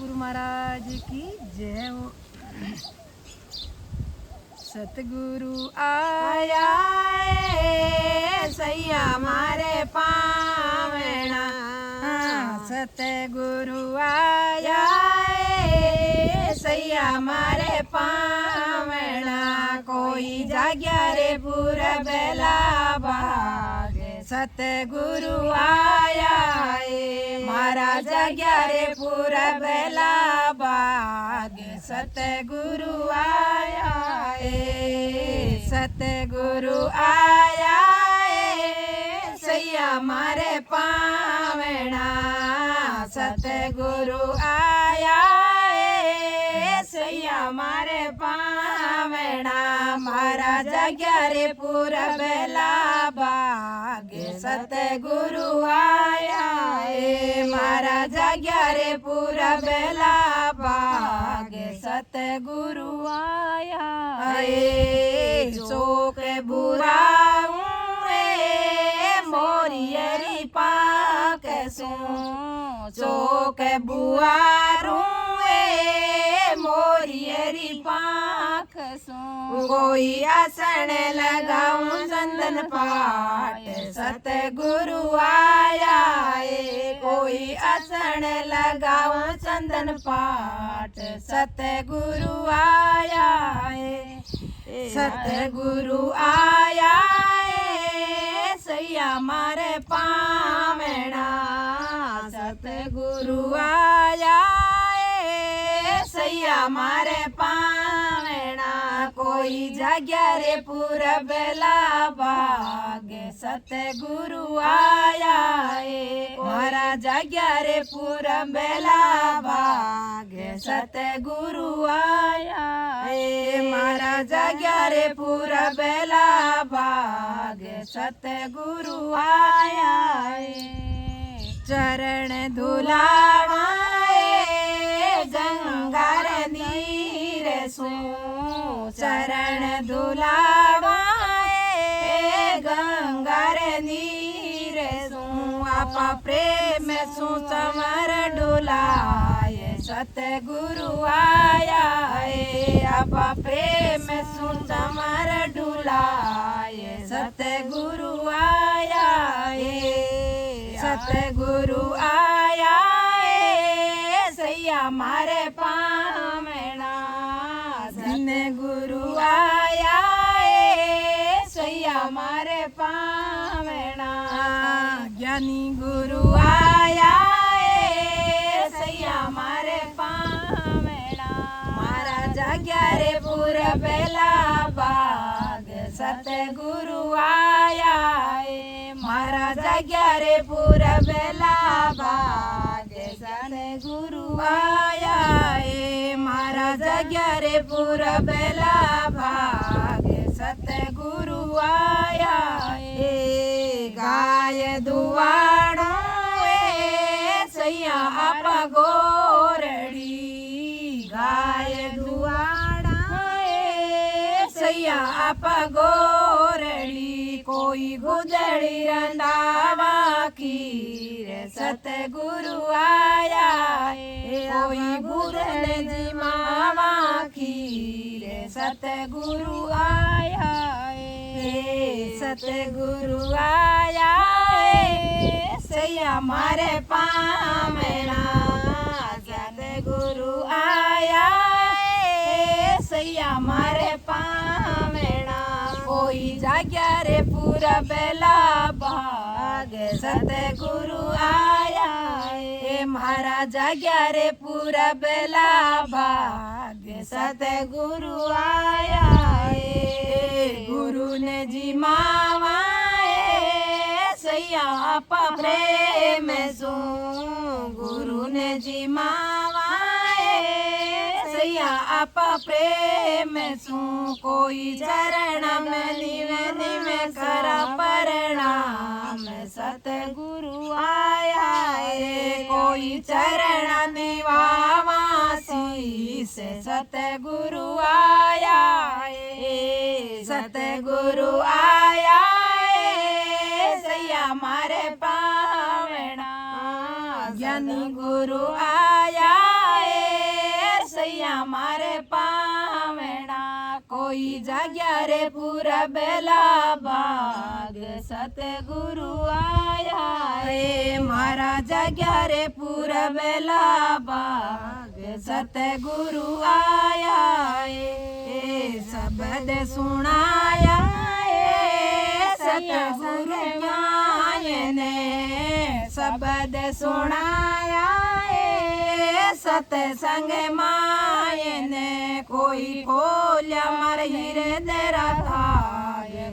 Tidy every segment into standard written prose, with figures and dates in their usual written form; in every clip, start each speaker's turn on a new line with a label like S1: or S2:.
S1: गुरु महाराज की जय हो। सतगुरु आया सैया मारे पावना, सतगुरु आया सैया मारे पावना। कोई जाग्या रे पूरा बेला भागे, सतगुरु आया मारा जाग्या रे पूरा बेला भागे। सतगुरु आया सतगुरु आया सैया मारे पावना। सतगुरु आया सैया मारे पावना। मारा जाग्या रे पूरा बेला भागे, सतगुरु आया मारा जाग्या रे पूरा बेला भागे। सतगुरु आया चोक बुराऊं मोरियरी पाक सो, चोक बुआरूं मोरियरी पाक सो। कोई आसन लगाऊं चंदन पाट, सतगुरु आया कोई आसन लगाऊं चंदन पाट। सतगुरु आया सतगुरु आया सैया मारे पावना। सतगुरु आया सैया मारे पावना। कोई जाग्या रे पूरा बेला भागे, सतगुरु आया मारा जाग्या रे पूरा बेला भागे। सतगुरु आया मारा जाग्या रे पूरा बेला भागे। सतगुरु आया चरण धुलावा गंगार नीर सो, चरण धुलावा गंगार नीर सो। आपा प्रेम सु चमर डुलाए, सतगुरु आया आपा प्रेम सु चमर डुलाए। सतगुरु आया सतगुरु आया सैया मारे पावना। धन गुरु आया सैया मारे पावना। ज्ञानी गुरु आया सैया मारे पावना। मारा जाग्या रे पूरा बेला भाग, सतगुरु आया मारा जाग्या रे पूरा बेला भाग। सतगुरु आया मारा जाग्या रे पूरा बेला भाग। सतगुरु आया गाय दुआड़ो सैया आपा गोरड़ी। गाय दुआड़ा सैया आपा गोरड़ी। कोई गुदड़ी रंधावा खीर, सतगुरु आया कोई गुदड़ जिमावा खीर। सतगुरु आया सतगुरु आया सैया मारे पावना। सतगुरु आया सैया मारे पावना। कोई जाग्या रे पूरा बेला भाग, सतगुरु आया मारा जाग्या रे पूरा बेला भाग। सतगुरु आया गुरु ने जी मावा सैया आपा प्रेम सो। गुरु ने जी मावा सैया आपा प्रेम सो। कोई चरण में निवे निवे करा प्रणाम, सतगुरु आया कोई चरण निवावा शीस। सतगुरु आया सतगुरु आया सैया मारे पावना। ज्ञानी गुरु आया कोई जाग्या रे पूरा बेला बाग सतगुरु आया है मारा जाग्या रे पूरा बेला बाग सतगुरु आया है शब्द सुनाया है सतगुरु ने शब्द सुनाया है सतसंग माय ने कोई खोल्या मार हृदय था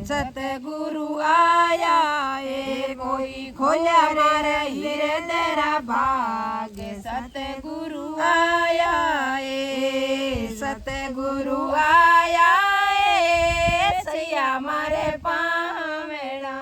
S1: सतगुरु आया है कोई खोल्या मार हृदय भाग सतगुरु आया है सतगुरु आया है सैया मारे पावना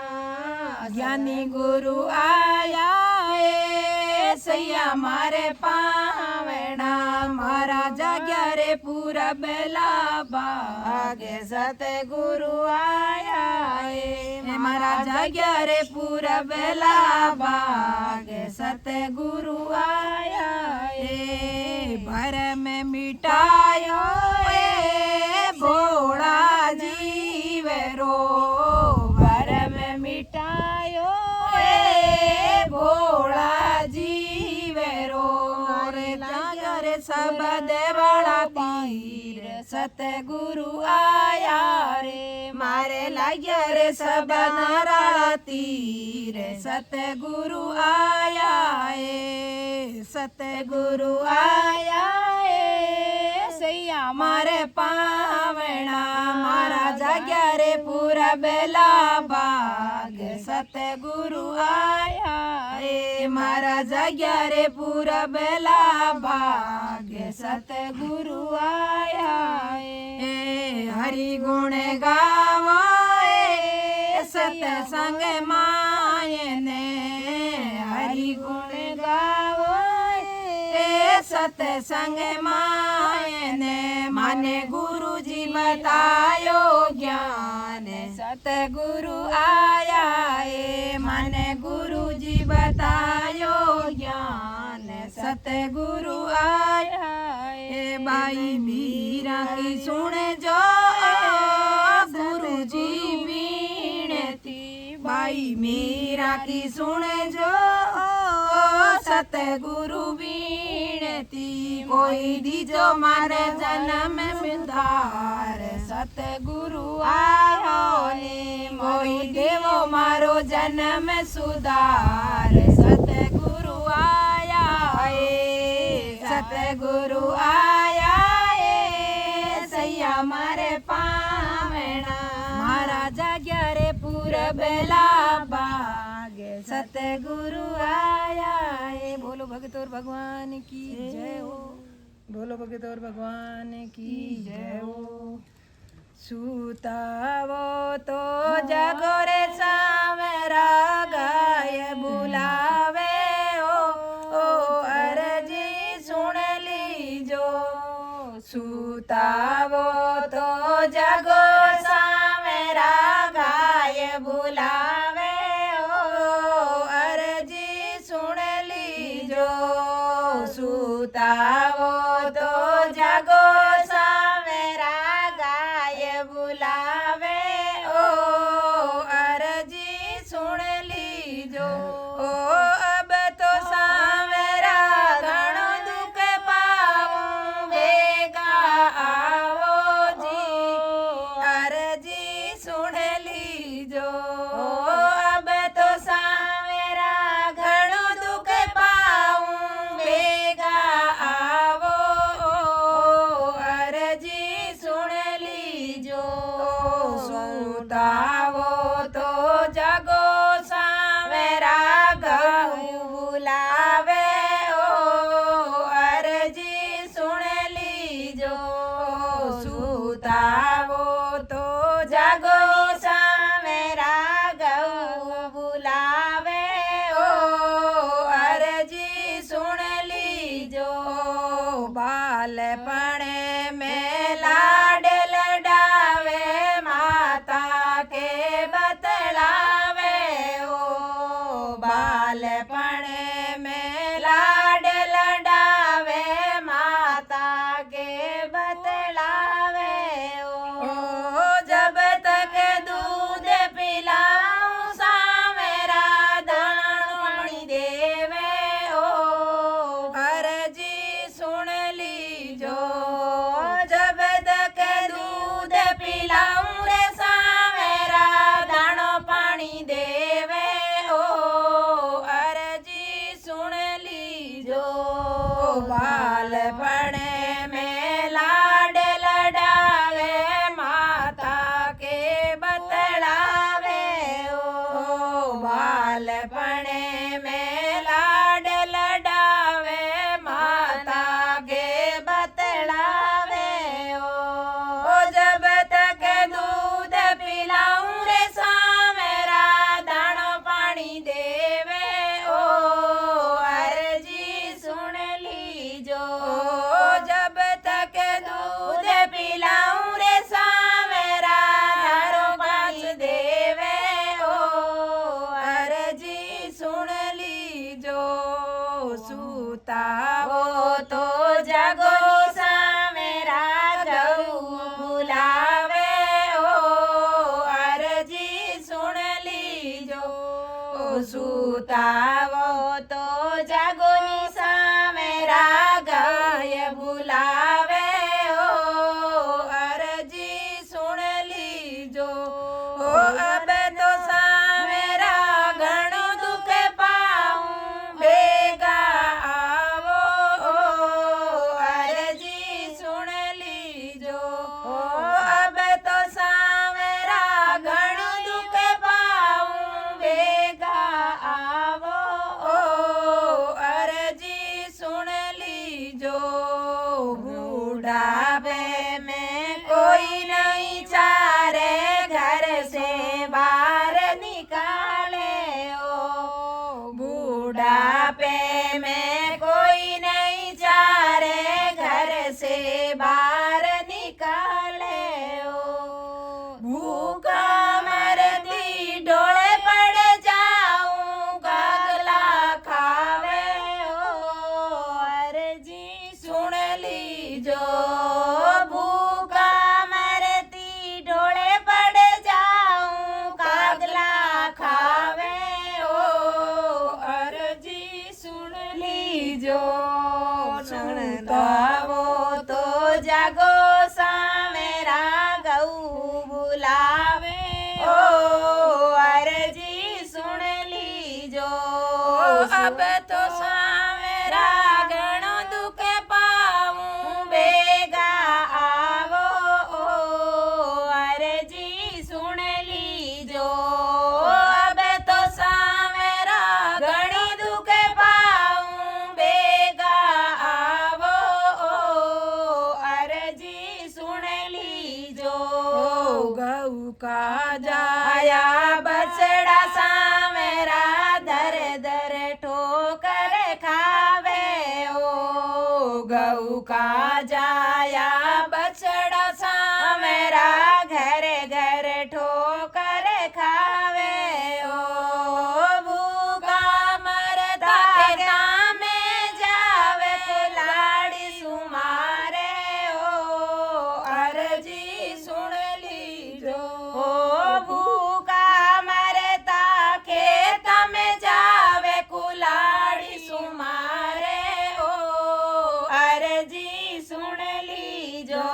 S1: ज्ञानी गुरु आया है सैया मारे पावना मारा जाग्या रे पूरा बेला भागे सतगुरु आया है मारा जाग्या रे पूरा बेला भागे सतगुरु आया है भर में मिटायो ए भोला जीव रो भर में मिटायो ए भोला जीव रो रे जाग्या रे शब्द वाला तीर सतगुरु आया रे मारे लाग्या रे शब्द वाला तीर सतगुरु आया है सतगुरु आया है सैया मारे पावना मारा जाग्या रे पूरा बेला बाग सतगुरु आया है मारा जाग्या रे पूरा बेला भाग सतगुरु आया है हरि गुण गावा सतसंग माय ने हरि गुण गावो सतसंग माय ने माने गुरु जी बतायो ज्ञान सतगुरु आया है माने गुरु जी बतायो ज्ञान सतगुरु आया है बाई मीरा की सुन जो गुरु जी बीणती बाई मीरा की सुन जो सतगुरु बीणती कोई दीजो मारे जन्म सुधार सतगुरु आयो ने कोई देवो मारो जन्म सुधार सतगुरु आया है सतगुरु आया है सैया मारे पावना मारा जाग्या रे पूरा बेला बाग सतगुरु आया है बोलो भगत और भगवान की जय हो बोलो भगत और भगवान की जय हो सुतावो तो जागो रे सावरा गाय बुलावे ओ अरजी सुन लीजो सुतावो तो जागो सावरा गाय बुलावे ओ अरजी सुन लीजो सुतावो तो जागो सावरा गाय बुलावे ओ अरजी सुन लीजो ओ अब तो सावरा घणो दुख पाऊं बेगा आवो जी अरजी सुन लीजो अब तो सावरा घणो दुख पाऊं बेगा आवो अरजी सुन लीजो सुतावो तो जागो सावरा गहू बुलावे ओ अरजी सुन लीजो सुतावो तो जागो सावरा गहू बुलावे ओ अरजी सुन लीजो बालपणे में लाड लडावे माता के बतलावे ओ बालपणे में लाड लडावे माता के बतलावे ओ बालपणे में लाड लडावे माता के बतलावे ओ बालपणे में लाड लडावे माता के बतलावे ओ जब तक दूध पिलाऊं रे सामेरा दाणो पानी देवे ओ अर्जी सुन लीजो जब तक दूध पिलाऊं रे सामेरा दाणो पानी देवे ओ अर्जी सुन लीजो सूता वो तो जागो सामेरा गऊ बुलावे ओ अर्जी सुन लीजो सूतावो तो जागो निशा मेरा गाय बुलावे ओ अर्जी सुन लीजो ओ अब तो सामेरा घणो दुख पाऊं बेगा आवो ओ अर्जी सुन लीजो ओ अब तो सामेरा घणो दुख पाऊं बेगा आवो ओ अर्जी सुन लीजो बूढ़ापे में कोई नहीं चारे घर से बाहर निकाले ओ बूढ़ापे में कोई नहीं चारे घर से बाहर निकाले ओ भूखा मरती डोले पड़ जाऊं कागला खावे ओ अर्जी सुन लीजो भूखा मरती डोले पड़ जाऊं कागला खावे ओ अर्जी सुन लीजो सुनतावो तो जागो सामेरा गऊ बुलावे ओ अर्जी सुन लीजो अब तो सामेरा घणो दुख पाऊं बेगा आवो ओ अर्जी सुन लीजो अब तो सामेरा घणी दुख पाऊं बेगा आवो ओ अर्जी सुन लीजो गऊ का जाया बछड़ा सामेरा दर दर ठोकर खावे ओ गऊ का जाया बछड़ा सामेरा घर घर ठोकर खावे ओ भूखा मरता खेता में जावे कुलाड़ी सुमारे ओ अर्जी सुन लीजो ओ भूखा मरता खेत में जावे कुलाड़ी सुमारे ओ अर्जी सुन लीजो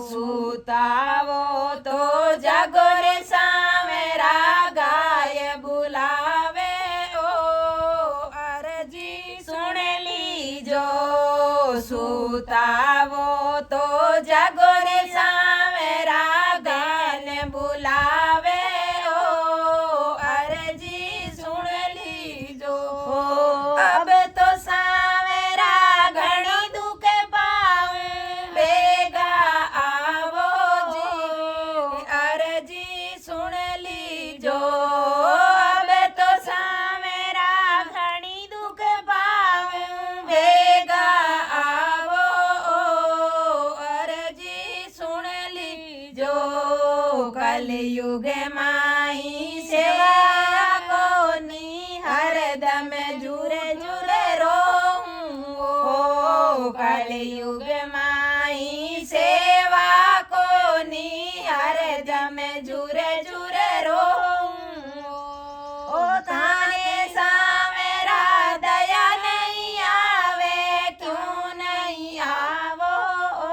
S1: सूतावो तो जागो रे सामेरा गाय बुलावे ओ अर्जी सुन लीजो सूतावो तो जागो रे सामेरा गाय बुलावे ओ अर्जी सुन लीजो अब तो सामेरा घणो दुख पाऊं बेगा आवो जी अर्जी सुन लीजो अब तो सामेरा घणी दुख पाऊं बेगा आवो ओ अर्जी सुन लीजो कलयुग माही सेवा कोनी हरदम जुरे जुरे रोऊं ओ कलयुग माही सेवा कोनी हरदम जुरे जुरे रोऊं ओ थाने सामेरा दया नहीं आवे क्यों नहीं आवो ओ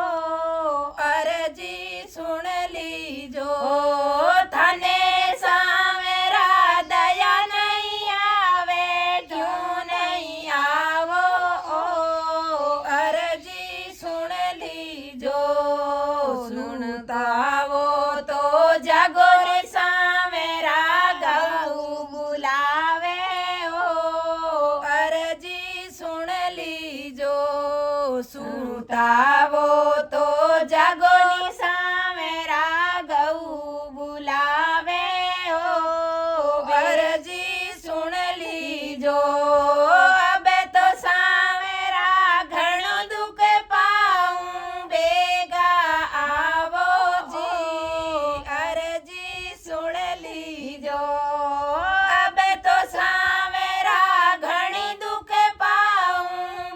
S1: अर्जी सुन लीजो थाने सामेरा दया नहीं आवे क्यों नहीं आवो ओ अर्जी સુતાવો તો જાગોની સામે રાઘવ બોલાવે ઓ અરજી સુણ લીજો હવે તો સામેરા ઘણું દુઃખ પાઉં ભેગા આવો જી અરજી સુણ લીજો હવે તો સામેરા ઘણી દુઃખ પાઉં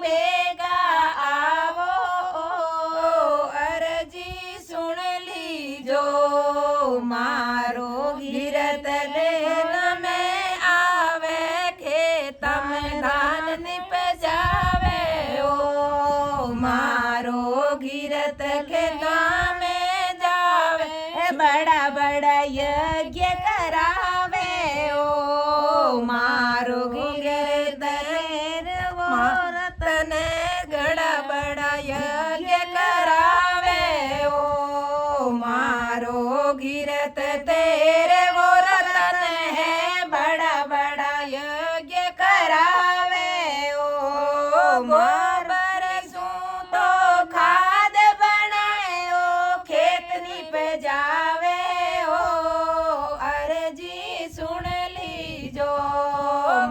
S1: ભેગા આવો અરજી સુણ લીજો મારો ગીરત લેન મેં આવે ખેતમ ધાન નિપજાવે ઓ મારો ગીરત ખેતમ में जावे बड़ा बड़ा यज्ञ करावे ओ मारो गीरत रतन घड़ा बड़ा यज्ञ करावे ओ मारो गीरत तेरे वो रतन है बड़ा बड़ा यज्ञ करावे ओ गोबर सू तो खाद बनाए ओ खेत निप जावे ओ अरजी सुन लीजो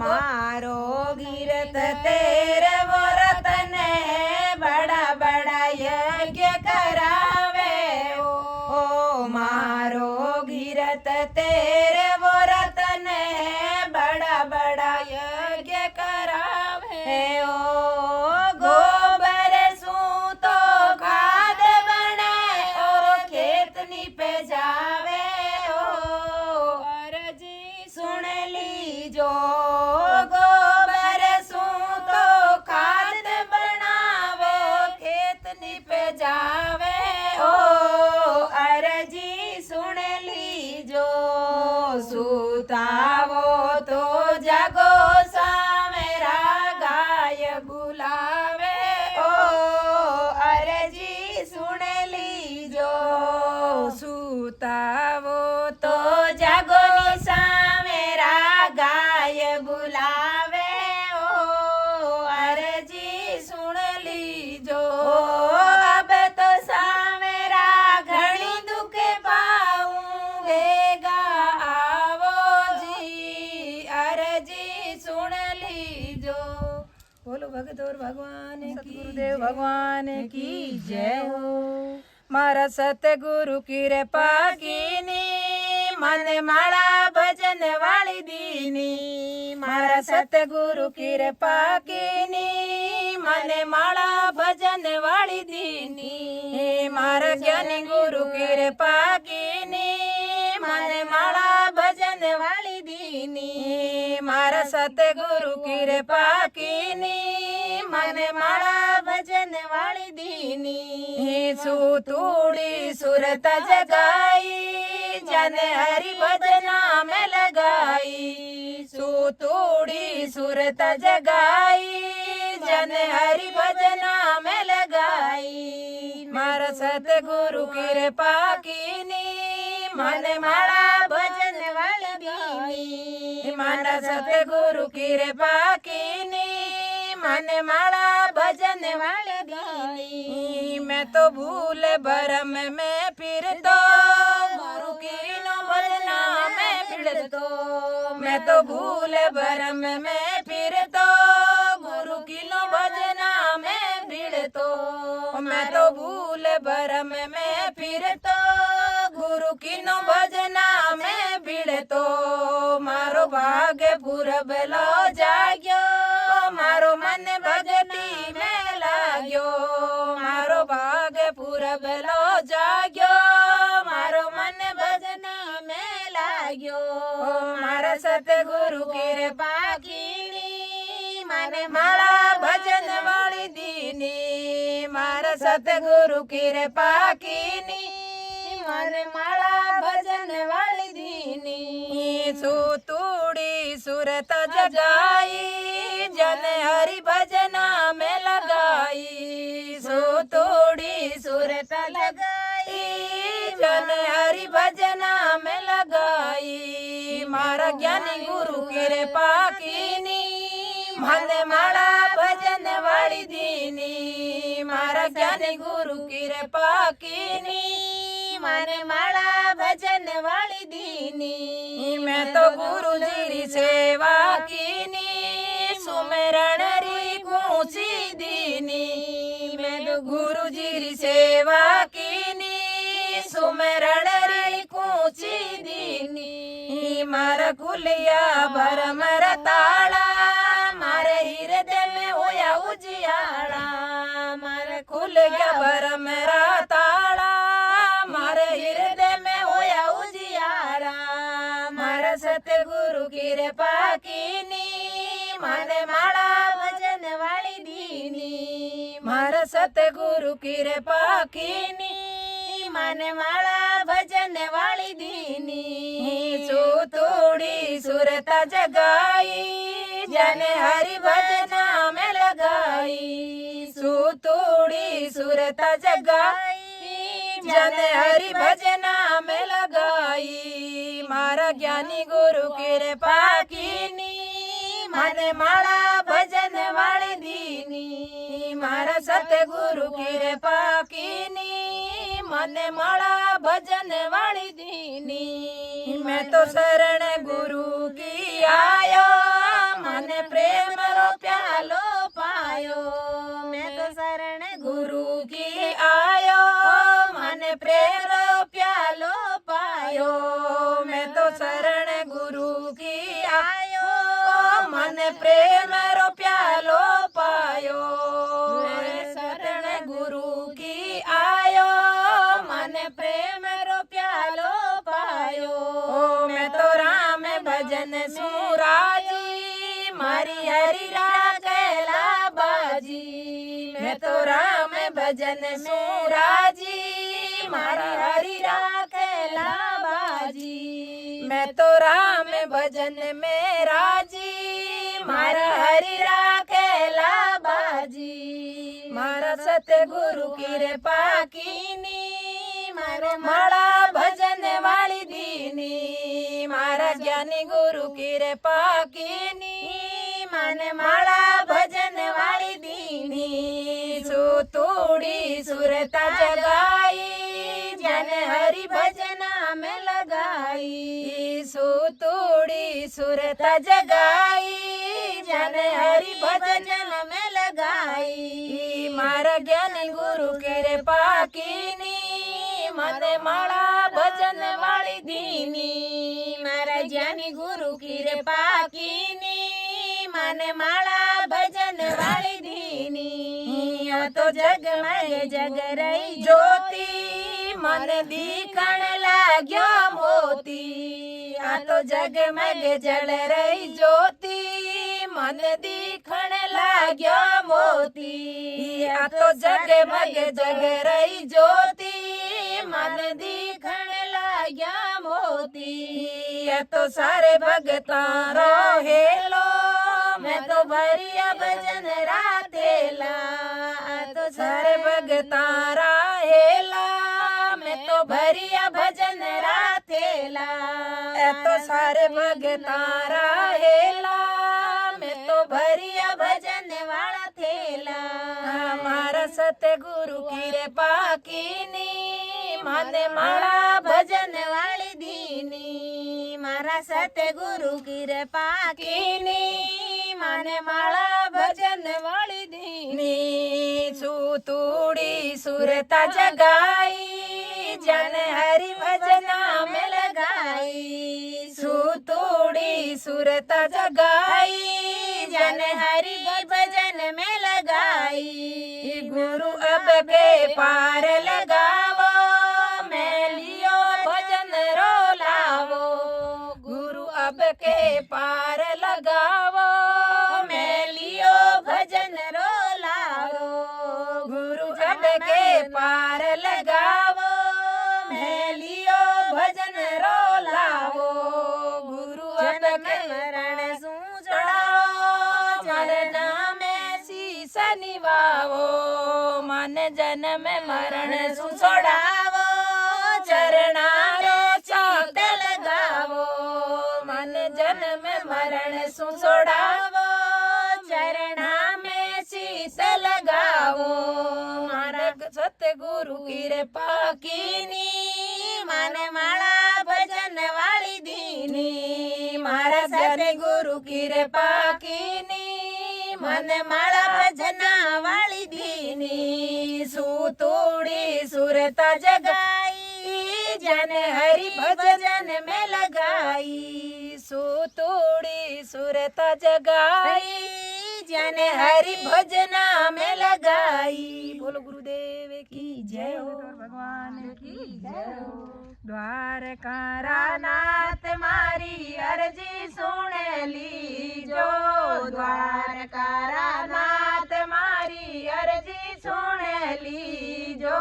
S1: मारो गीरत तेरे वो रतन है बड़ा बड़ा यज्ञ करावे ओ मारो गीरत तेरे वो रतन है बड़ा बड़ा यज्ञ करावे ओ गोबर सू तो खाद बनाए और खेत निप जावे ओ अरजी सुन लीजो गोबर सू तो खाद बनावो खेत निप जावे ओ अरजी सुन लीजो सुतावो तो जागो सामेरा गाय बुलावे ओ अरजी सुन लीजो सुतावो तो जागो ની સામેરા ગાય બોલાવે ઓ અરજી સુણ લીજો હવે તો સામેરા ઘણી દુઃખ પાઉં ભેગા આવો જી અરજી સુણ લીજો બોલો ભગતોર ભગવાન કી સતગુરુદેવ ભગવાન કી જય હો મારા સતગુરુ કૃપા કીની મને માળા ભજન વાળી દીની મારા સતગુરુ કૃપા કીની મને માળા ભજન વાળી દીની મારા જ્ઞાની ગુરુ કૃપા કીની મને માળા ભજન વાળી દીની મારા સતગુરુ કૃપા કીની મને માળા ભજન વાળી દીની સુતૂડી સુરત જગાઈ जन हरि भजना में लगाई सुतूड़ी सुरत जगाई जन हरि भजना में लगाई मारा सतगुरु कृपा कीनी मन माला भजन वाली दीनी मारा सतगुरु कृपा कीनी मन माला भजन वाली दीनी मैं तो भूल भरम में फिर तो गुरु की भजना में फिर तो मैं तो भूल भरम में फिर तो गुरु की नो भजना में भिड़ तो मैं तो भूल भरम में फिर तो गुरु की नो भजना में भिड़ तो मारो भाग्य पूरब लो जाग्यो मारो मन भगती में लाग्यो मारो भाग्य पूरब लो जाग्यो मारो मन भजना में लाग्यो मारा सतगुरु कृपा कीनी મને માળા ભજન વાળી દીની મારા સતગુરુ કૃપા કીની મને માળા ભજન વાળી દીની સુતૂડી સુરત જગાઈ જન હરિ ભજના में लगाई सुतूड़ी सुरत लगाई जन हरि भजना में लगाई मारा ज्ञानी गुरु कृपा कीनी મને માળા ભજન વાળી દીની મારા જ્ઞાની ગુરુ કૃપા કીની મને માળા ભજન વાળી દીની મેં તો ગુરુજીની સેવા કીની સુમેરણ રી કૂંચી દીની મેં તો ગુરુજીની સેવા કીની સુમેરણ રી કૂંચી દીની મારા કુલિયા ભરમર તાળા મારે હૃદય में होया उजियाड़ा मारे खुल गया भरमरा ताड़ा मारे हृदय में होया उजियाड़ा मारा सतगुरु कृपा कीनी माने माळा भजन वाली दीनी मारा सतगुरु कृपा कीनी माने माळा भजन वाली दीनी सुतोड़ी सुरता जगाई जाने हरि भजना में लगाई सुतोड़ी सुरता जगाई जाने हरि भजना में लगाई मारा ज्ञानी गुरु कृपा कीनी माने माळा भजन वाली दीनी मारा सतगुरु कृपा कीनी माने माळा भजन वाली दीनी मैं तो शरण गुरु की आयो माने प्रेम रो प्यालो पायो मैं तो शरण गुरु की आयो माने प्रेम रो प्यालो पायो मैं तो शरण गुरु की आयो माने प्रेम रो प्यालो पायो शरण गुरु की आयो माने प्रेम रो प्यालो पायो मैं तो राम भजन सुराजी मारी हरि राखेला बाजी मैं तो राम भजन सुराजी मारी हरि राखेला बाजी मैं तो राम भजन में राजी मारा हरि राखेला बाजी मारा सतगुरु कृपा कीनी मारे माळा भजन वाली दीनी मारा ज्ञानी गुरु कृपा कीनी माने माळा भजन वाली दीनी सुतोड़ी सुरता जगाई जाने हरि भजना में लगाई सुतोड़ी सुरता जगाई जाने हरि भजन में लगाई मारा ज्ञानी गुरु कृपा कीनी माने माळा भजन वाली दीनी मारा ज्ञानी गुरु कृपा कीनी माने माळा भजन वाली दीनी आ तो जग में जग रही ज्योति मन दिखण लाग्यो मोती आ तो जग में जल रही ज्योति मन दिखण लाग्यो मोती आ तो जग में जग रही ज्योति मन दिखण लाग्या मोती ये तो सारे भगता रो हेलो मैं तो भरिया भजन रातेला तो सारे भगता रा हेला मैं तो भरिया भजन रातेला तो सारे भगता रा हेला मैं तो भरिया भजन वाला थेला हमारा सतगुरु कृपा कीनी माने माळा भजन वाली दीनी मारा सतगुरु कृपा कीनी माने माळा भजन वाली दीनी सुतोड़ी सुरता जगाई जन हरि भजना में लगाई सुतोड़ी सुरता जगाई जन हरि भजन में लगाई गुरु अब के पार लगावो मैं लियो भजन रो लावो गुरु अब के पार लगावो मैं लियो भजन रो लावो गुरु अब के पार लगावो मैं लियो भजन रो लावो गुरु अब के मरण सू चढ़ाओ मरना में शीश निभावो मन जन्म मरण सु छोड़ावो चरणारो चाक लगावो मन जन्म मरण सु छोड़ावो चरणा में शीस लगावो मारा सतगुरु कृपा कीनी माने माला भजन वाली दीनी मारा सतगुरु कृपा कीनी मन माला भजन वाली दीनी सूतोड़ी सुरता जगाई जन हरि भजन में लगाई सूतोड़ी सुरता जगाई जन हरि भजना में लगाई। बोलो गुरुदेव की जय हो भगवान की जय हो। द्वारका नाथ मारी अर्जी सुन लीजो द्वारका नाथ मारी अर्जी सुन लीजो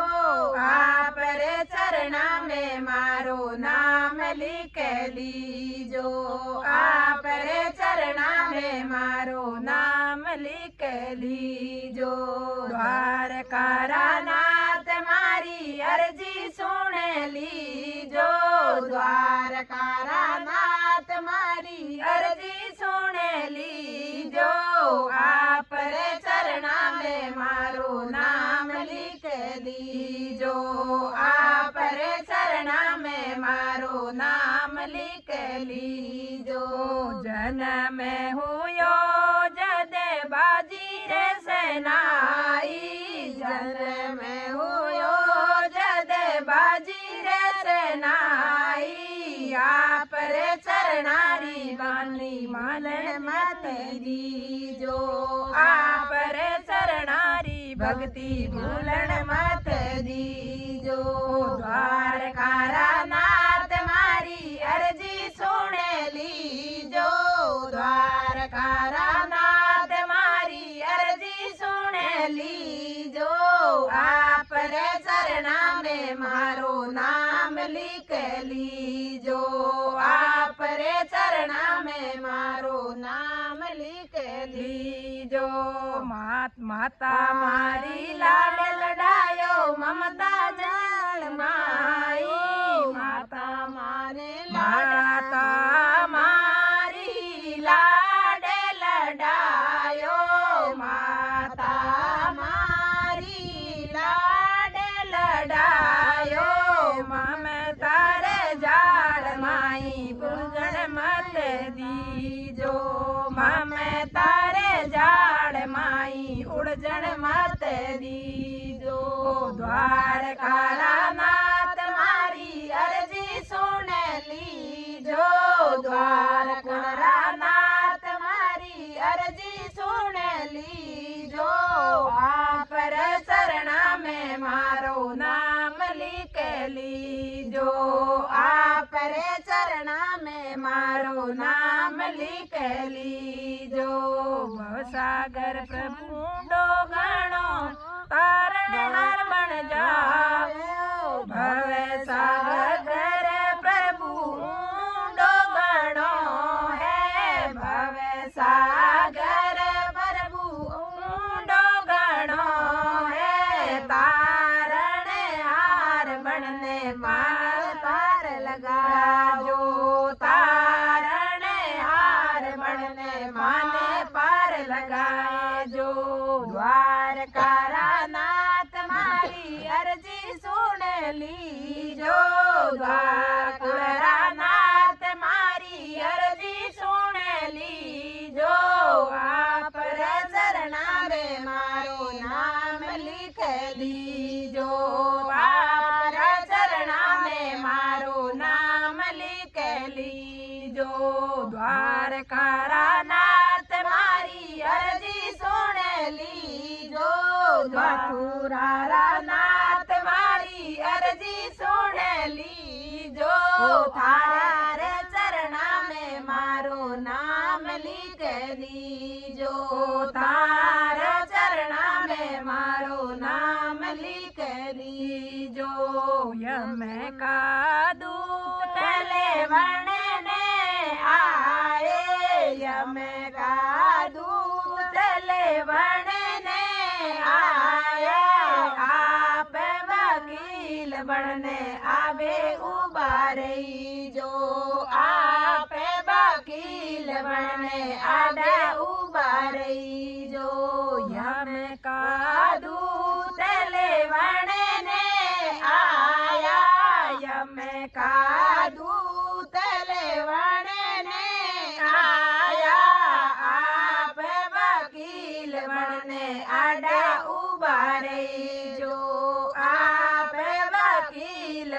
S1: आप रे चरणा में मारो नाम लिख लीजो आप रे चरणा में मारो नाम लिख लीजो। द्वारका नाथ मारी अर्जी सुन लीजो द्वारका नाथ मारी अर्जी सुन लीजो आप रे चरणा में मारो नाम लिख लीजो आप रे चरणा में मारो नाम लिख लीजो। जन्म हुयो जदे बाजी रे सेनाई जन्म हुयो जदे बाजी रे सेनाई आप रे चरणारी बानी मान मत दीजो आप रे चरणारी भक्ति भूलन मत दीजो। द्वारका नाथ मारी अर्जी सुन लीजो द्वारका नाथ मारी अर्जी सुन लीजो आप रे चरणा में मारो नाम लिख लीजो आप रे चरणा में मारो नाम लिख लीजो। माता मारी लाड लडायो ममता जान माई माता मारे माता मारी लाड लडायो माता मारी लाड लडायो ममता रे जाड़ माई बुझण मत दीजो ममता रे जाड़ माई उड़जण मत दीजो। द्वारका नाथ मारी अर्जी सुन लीजो द्वारका नाथ मारी अर्जी सुन लीजो आप रे चरणा में मारो नाम लिख लीजो आप रे चरणा में मारो नाम लिख लीजो। भवसागर प्रभु डोगणो तारण हार बन जाओ भव सागर प्रभु डोगणो है भव सागर प्रभु डोगणो है तारण हार बनने पार पार लगा जो तारण हार बनने माने पार लगाए जो। द्वारका नाथ मारी अर्जी सुन लीजो द्वारका नाथ मारी अर्जी सुन लीजो आप रे चरणा में मारो नाम लिख लीजो आप रे चरणा में मारो नाम लिख लीजो। द्वारका नाथ मारी अर्जी सुन लीजो मथुरा नाथ मारी अर्जी सुन लीजो थारे चरणा में मारो नाम लिख लीजो थारे चरणा में मारो नाम लिख लीजो। यम का दूत लेवने आए यम का दूत लेवने आया आप वकील बनने आवे उबारई जो आप वकील बनने आवे उबारई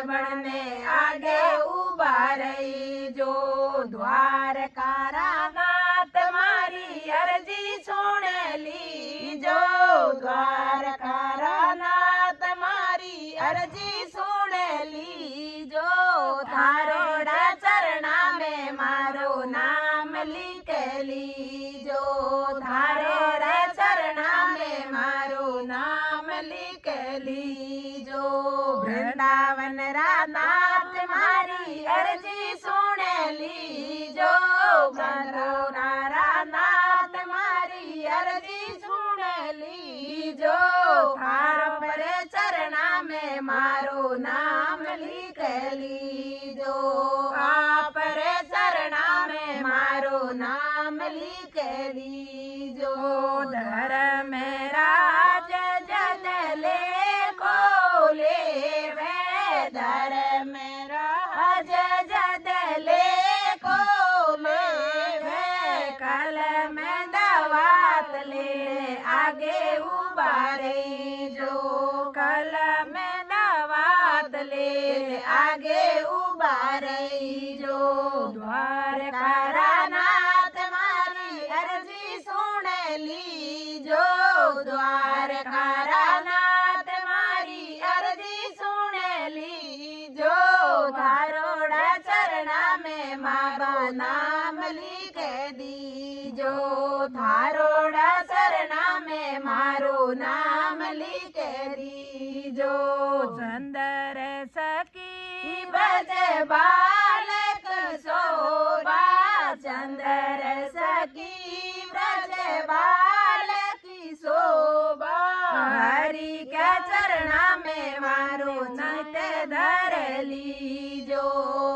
S1: बनने आगे उभा रही जो। द्वारकारा नाथ मारी अर्जी सुन ली जो। द्वारकारा नाथ मारी अर्जी सुन ली जो। थारोड़ा चरणा में मारो नाम लिख ली जो। थारोड़ा चरणा में मारो नाम लिख ली जो। वृंदावन नाथ मारी अर्जी सुन ली जो। वृंदावन नाथ मारी अर्जी सुन ली जो। थारो पर चरणा में मारो नाम लिख ली जो। आप रे चरणा में मारो नाम लिख ली जो। धर्म राज जदले को ले वे। धर्म राज जदले को ले वे। कल में दवात ले आगे उभा रही जो। कल में दवात ले आगे उभा रही जो। द्वारकारा नाथ मारी अर्जी सुन ली जो। द्वारकारा नाथ मारी अर्जी सुन ली जो। थारोड़ा चरणा में मारो नाम लिख दी जो। थारोड़ा चरणा में मारो नाम लिख दी जो। चंदर सखी बज बालक शोभा। चंदर सखी ब्रज बालक शोभा। हरि के चरणा में मारो चित धर ली जो।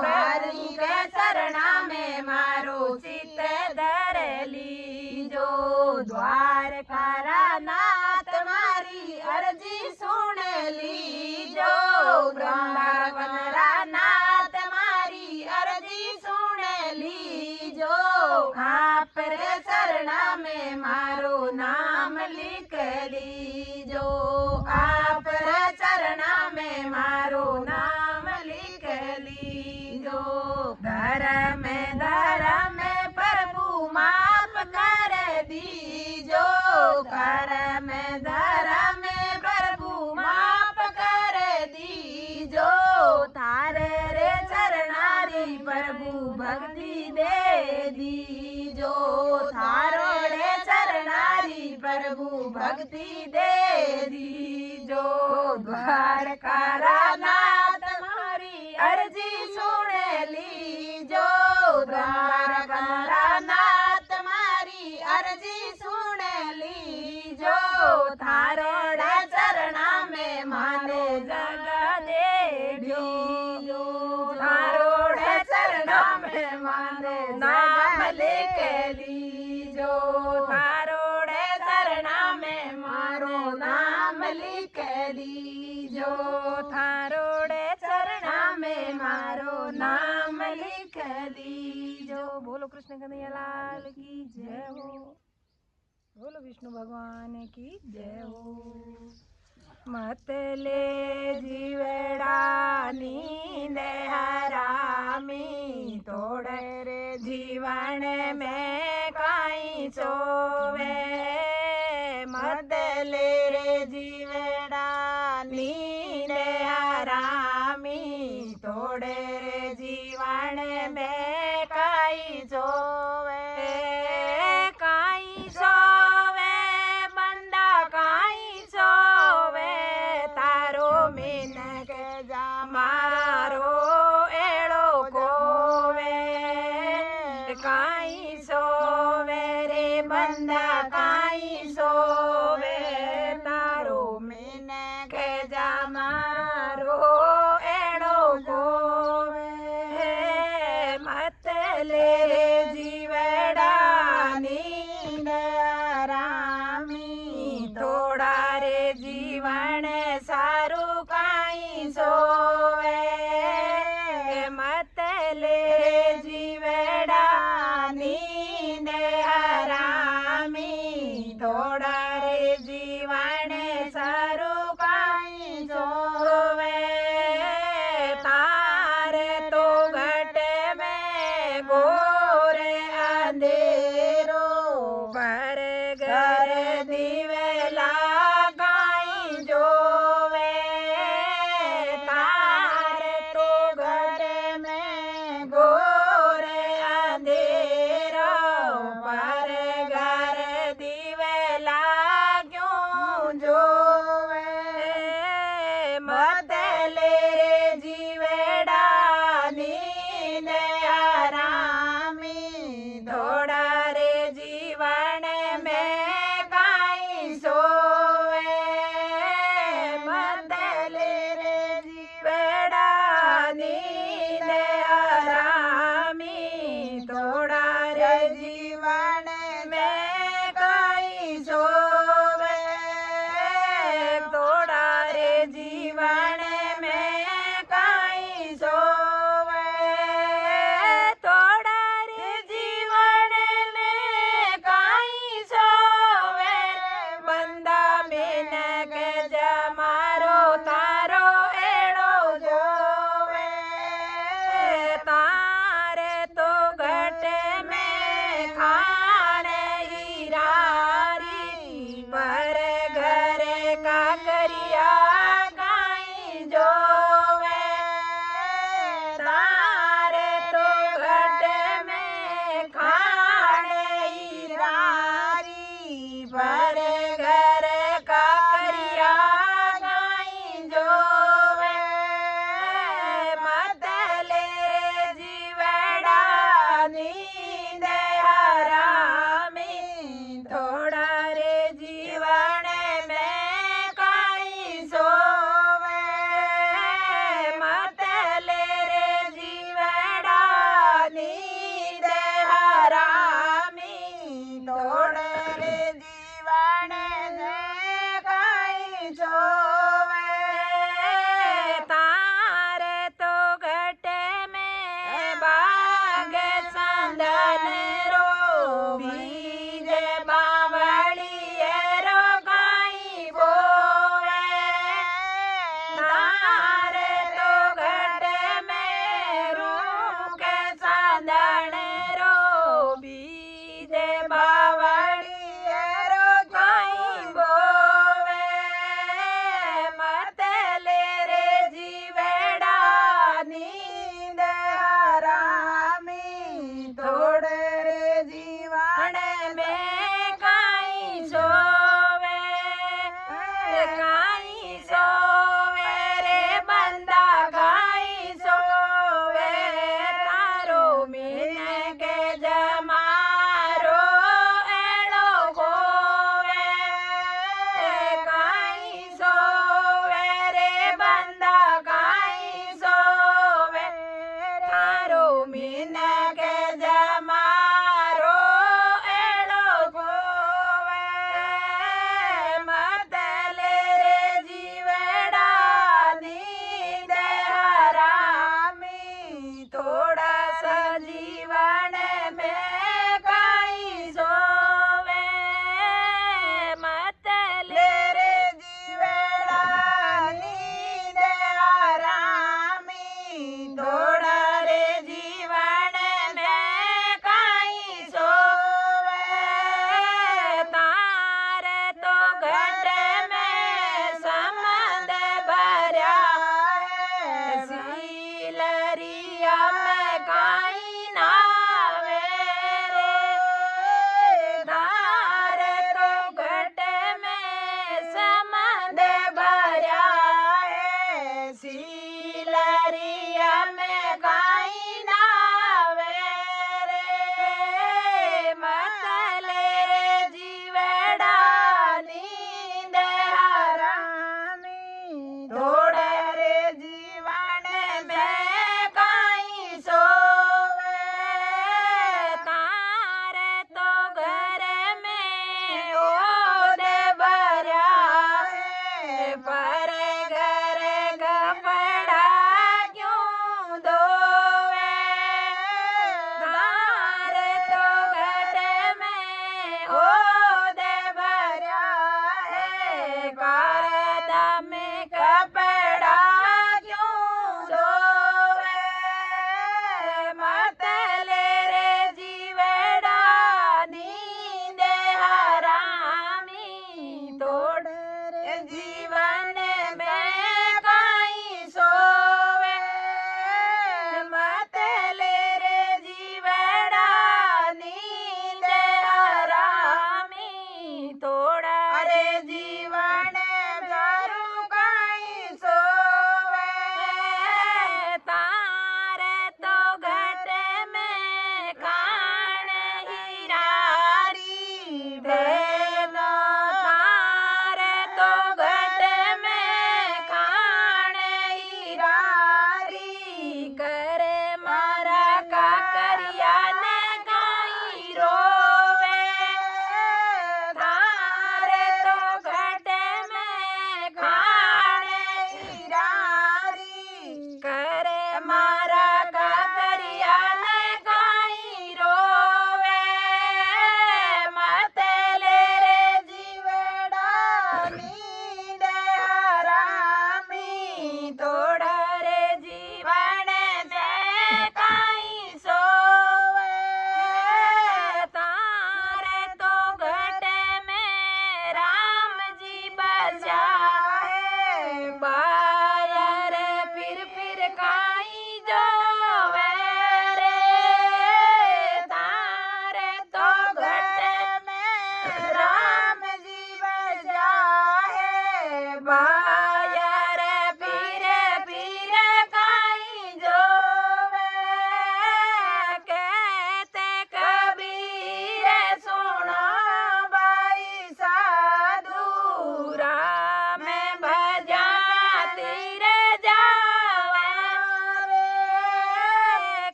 S1: हरि के चरणा में मारो चित धर ली जो। द्वारकारा नाथ मारी अर्जी सुन ली जो। वृंदावन नाथ मारी अर्जी सुन ली जो। आप रे चरणा में मारो नाम लिख ली जो। आप रे चरणा में मारो नाम लिख ली जो। धर्म प्रभु माफ कर दी जो। धर्म प्रभु माफ कर दी जो। थारे रे चरणारी प्रभु भक्ति दे दी जो। थारो रे चरणारी प्रभु भक्ति दे दी जो। द्वारकारा नाथ मारी अर्जी सुन ली जो। द्वारकारा नाथ मारी अर्जी सुन ली जो। थारोड़ा चरणा में माने जगह दे दी जो। थारोड़े चरणा में माने नाम लिख ली जो। थारोड़े चरणा में मारो नाम लिख ली जो। थारोड़े चरणा में मारो नाम लिख ली जो। बोलो कृष्ण कन्हैया लाल की जय हो। बोलो विष्णु भगवान की जय हो। मत ले जीवड़ा नींद हरामी। तोड़े रे जीवन में काई सोवे। मत ले रे जीवड़ा नींद हरामी। तोड़े रे जीवन में काई सोवे। काई सोवे बंदा काई सोवे। तारो मिनक जा मारो एड़ो कोवे। काई सोवे रे बंदा काई सोवे। तारो मिनक जा मारो एड़ो कोवे। हाँ